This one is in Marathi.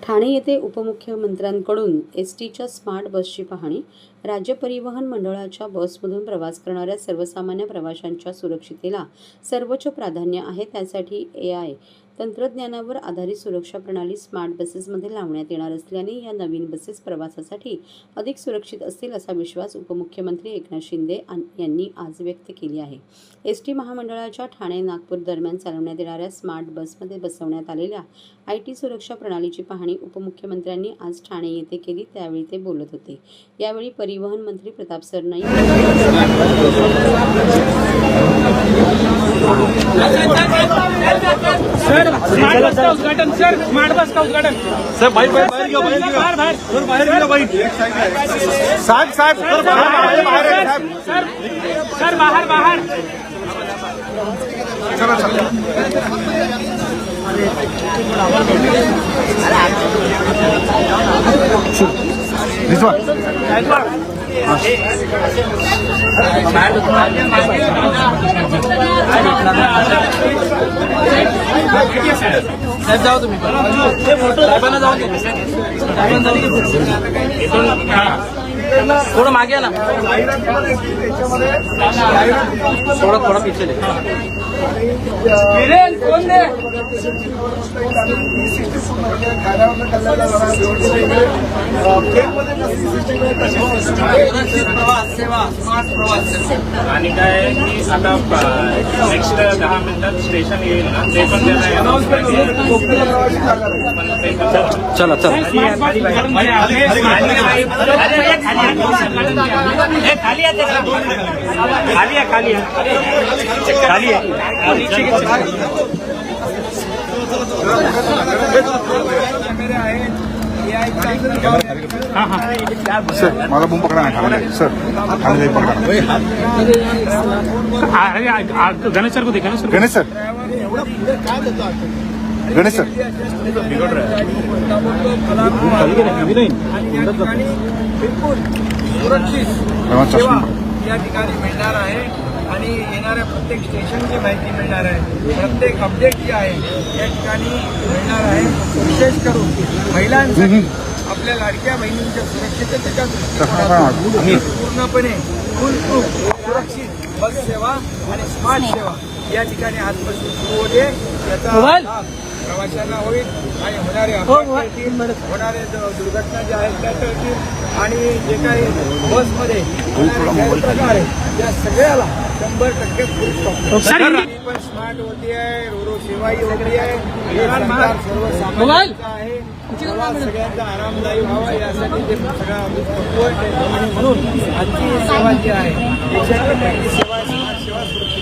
ठाणे येथे उपमुख्यमंत्र्यांकडून एसटीच्या स्मार्ट बसची पाहणी। राज्य परिवहन मंडळाच्या बसमधून प्रवास करणाऱ्या सर्वसामान्य प्रवाशांच्या सुरक्षितेला सर्वोच्च प्राधान्य आहे। त्यासाठी AI तंत्रज्ञानावर आधारित सुरक्षा प्रणाली स्मार्ट बसेसमध्ये लावण्यात येणार असल्याने या नवीन बसेस प्रवासासाठी अधिक सुरक्षित असतील असा विश्वास उपमुख्यमंत्री एकनाथ शिंदे यांनी आज व्यक्त केली आहे। एसटी महामंडळाच्या ठाणे नागपूर दरम्यान चालवण्यात येणाऱ्या स्मार्ट बसमध्ये बसवण्यात आलेल्या IT सुरक्षा प्रणालीची पाहणी उपमुख्यमंत्र्यांनी आज ठाणे येथे केली, त्यावेळी ते बोलत होते। यावेळी परिवहन मंत्री प्रताप सरनाईक उद्घाटन सर स्मार्ट बस का उद्घाटन सर बाहर साहब सर बाहर साहेब जाओ तुम्ही साहेबांना जाऊ थोडं मागे आहे ना थोडं पीछे कोण दे आणि काय की आता नेक्स्ट 10 मिनिटात स्टेशन येईल ना ते पण चला खाली सर मला बूम पकडा ना खाली सर खाली पकडा गणेश सर को दे गणेश सर सुरक्षित या ठिकाणी मिळणार आहे आणि येणाऱ्या प्रत्येक स्टेशनची माहिती मिळणार आहे। प्रत्येक अपडेट जे आहे या ठिकाणी मिळणार आहे। विशेष करून महिलांसाठी आपल्या लाडक्या बहिणींच्या सुरक्षिततेच्या दृष्टिकोनातून पूर्णपणे फुलप्रूफ सुरक्षित बस सेवा आणि स्मार्ट सेवा या ठिकाणी आजपासून सुरू होते। याचा लाभ प्रवाशांना होईल आणि होणारे अपघात होणारे दुर्घटना ज्या आहेत त्या टळतील आणि जे काही बसमध्ये गैरप्रकार आहे त्या सगळ्याला 100% फुल स्टॉप पण स्मार्ट होती आहे, रोरो सेवाही होती आहे, सर्वसामान्यांचा आहे, सगळ्यांचा आरामदायी व्हावा यासाठी ते सगळं आम्ही करतोय। आणि म्हणून आजची सेवा जी आहे 100% सेवा स्मार्ट सेवा सुरक्षित